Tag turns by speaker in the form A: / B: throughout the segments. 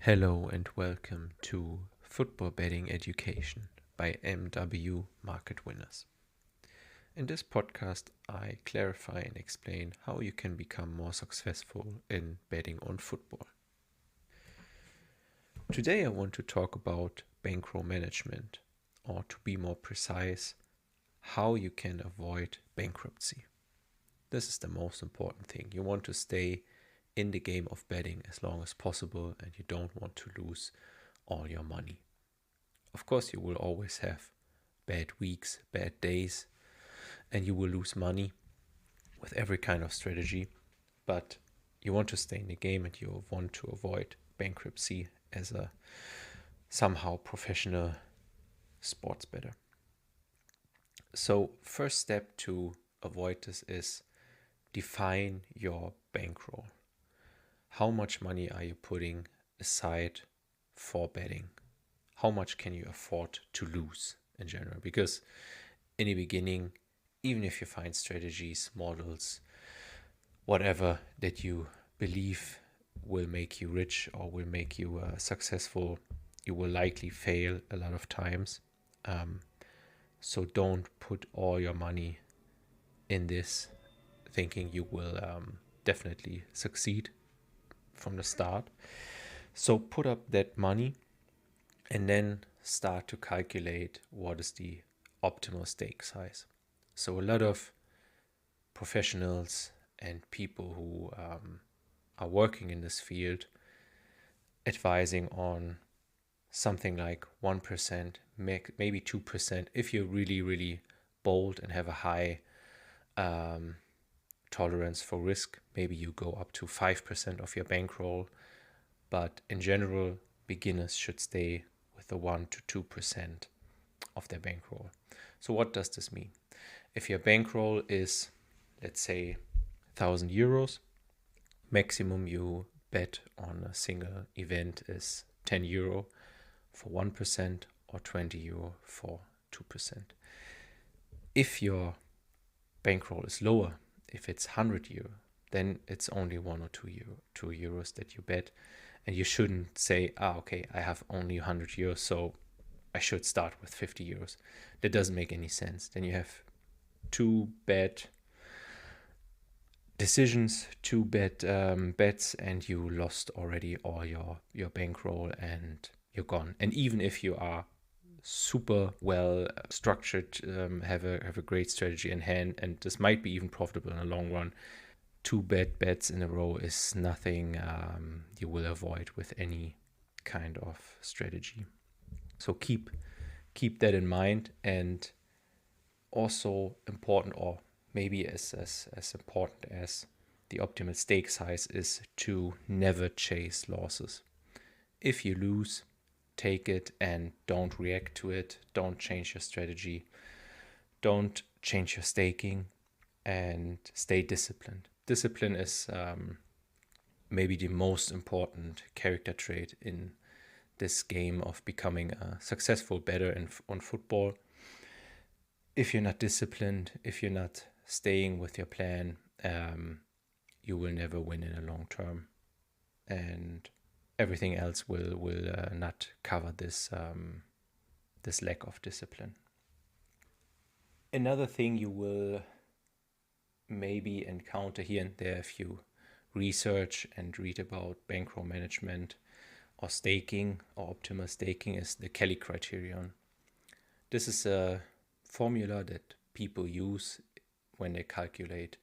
A: Hello and welcome to Football Betting Education by MW Market Winners. In this podcast, I clarify and explain how you can become more successful in betting on football. Today, I want to talk about bankroll management, or to be more precise, how you can avoid bankruptcy. This is the most important thing. You want to stay in the game of betting as long as possible, and you don't want to lose all your money. Of course, you will always have bad weeks, bad days, and you will lose money with every kind of strategy, but you want to stay in the game and you want to avoid bankruptcy as a somehow professional sports bettor. So first step to avoid this is define your bankroll. How much money are you putting aside for betting? How much can you afford to lose in general? Because in the beginning, even if you find strategies, models, whatever that you believe will make you rich or will make you successful, you will likely fail a lot of times. So don't put all your money in this thinking you will definitely succeed from the start. So put up that money and then start to calculate what is the optimal stake size. So a lot of professionals and people who are working in this field advising on something like 1%, maybe 2%. If you're really, really bold and have a high tolerance for risk, maybe you go up to 5% of your bankroll. But in general, beginners should stay with the 1 to 2% of their bankroll. So what does this mean? If your bankroll is, let's say, 1,000 euros, maximum you bet on a single event is 10 euro for 1% or 20 euro for 2%. If your bankroll is lower, if it's 100 euro, then it's only 1 or 2 euros that you bet. And you shouldn't say, okay, I have only 100 euros, so I should start with 50 euros. That doesn't make any sense. Then you have two bad decisions, two bad bets, and you lost already all your bankroll and you're gone. And even if you are super well structured, have a great strategy in hand, and this might be even profitable in the long run, two bad bets in a row is nothing you will avoid with any kind of strategy. So keep that in mind. And also important, or maybe as important as the optimal stake size, is to never chase losses. If you lose, take it and don't react to it. Don't change your strategy. Don't change your staking, and stay disciplined. Discipline is maybe the most important character trait in this game of becoming a successful bettor on football. If you're not disciplined, if you're not staying with your plan, you will never win in the long term, and everything else will not cover this lack of discipline. Another thing you will maybe encounter here and there if you research and read about bankroll management or staking or optimal staking is the Kelly criterion. This is a formula that people use when they calculate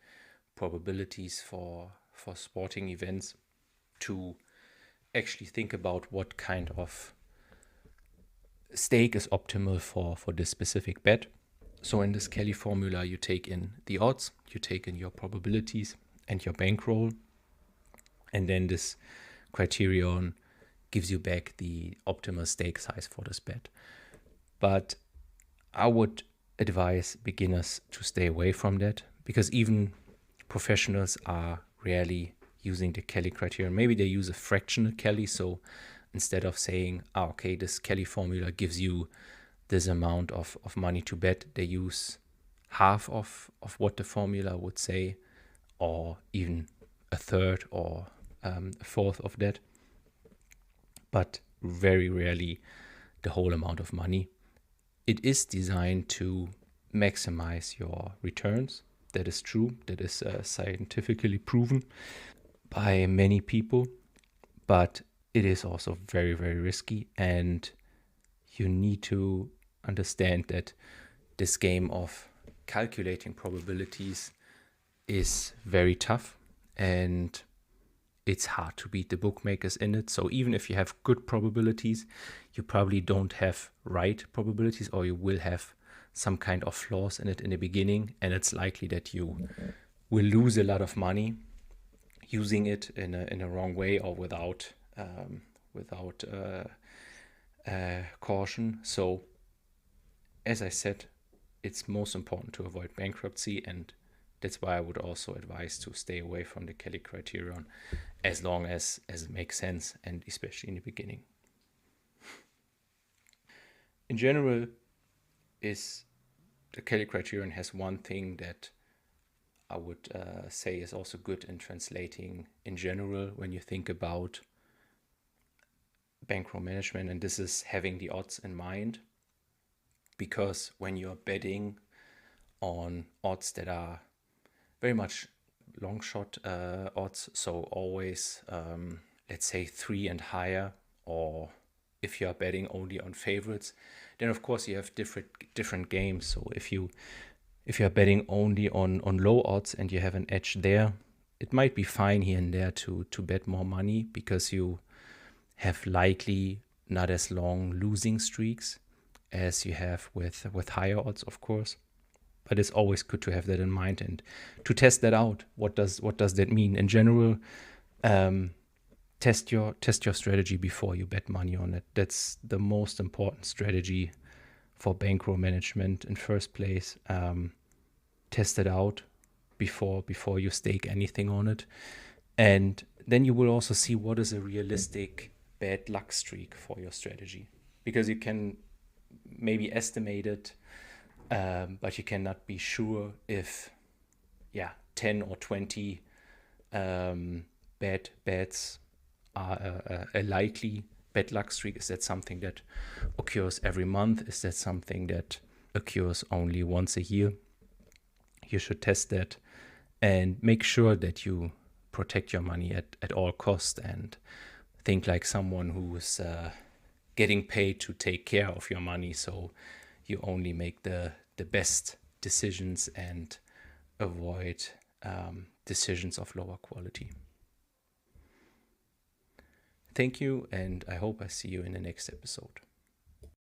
A: probabilities for sporting events to actually think about what kind of stake is optimal for this specific bet. So in this Kelly formula, you take in the odds, you take in your probabilities and your bankroll, and then this criterion gives you back the optimal stake size for this bet. But I would advise beginners to stay away from that, because even professionals are rarely using the Kelly criterion. Maybe they use a fractional Kelly, so instead of saying, okay, this Kelly formula gives you this amount of money to bet, they use half of what the formula would say, or even a third or a fourth of that. but very rarely the whole amount of money. It is designed to maximize your returns. That is true. That is scientifically proven by many people, but it is also very, very risky. And you need to understand that this game of calculating probabilities is very tough, and it's hard to beat the bookmakers in it. So even if you have good probabilities, you probably don't have right probabilities, or you will have some kind of flaws in it in the beginning, and it's likely that you will lose a lot of money using it in a wrong way or without caution. So as I said, it's most important to avoid bankruptcy, and that's why I would also advise to stay away from the Kelly criterion as long as it makes sense, and especially in the beginning. In general, the Kelly criterion has one thing that I would say is also good in translating in general when you think about bankroll management, and this is having the odds in mind. Because when you're betting on odds that are very much long shot odds, so always let's say 3 and higher, or if you are betting only on favorites, then of course you have different games. So if you are betting only on low odds and you have an edge there, it might be fine here and there to bet more money, because you have likely not as long losing streaks as you have with higher odds, of course. But it's always good to have that in mind and to test that out. What does that mean in general? Test your strategy before you bet money on it. That's the most important strategy for bankroll management in first place. Test it out before you stake anything on it, and then you will also see what is a realistic bad luck streak for your strategy, because you can maybe estimate it, but you cannot be sure if 10 or 20 bad bets are a likely bad luck streak. Is that something that occurs every month? Is that something that occurs only once a year? You should test that and make sure that you protect your money at all costs, and think like someone who's getting paid to take care of your money, so you only make the best decisions and avoid decisions of lower quality. Thank you, and I hope I see you in the next episode.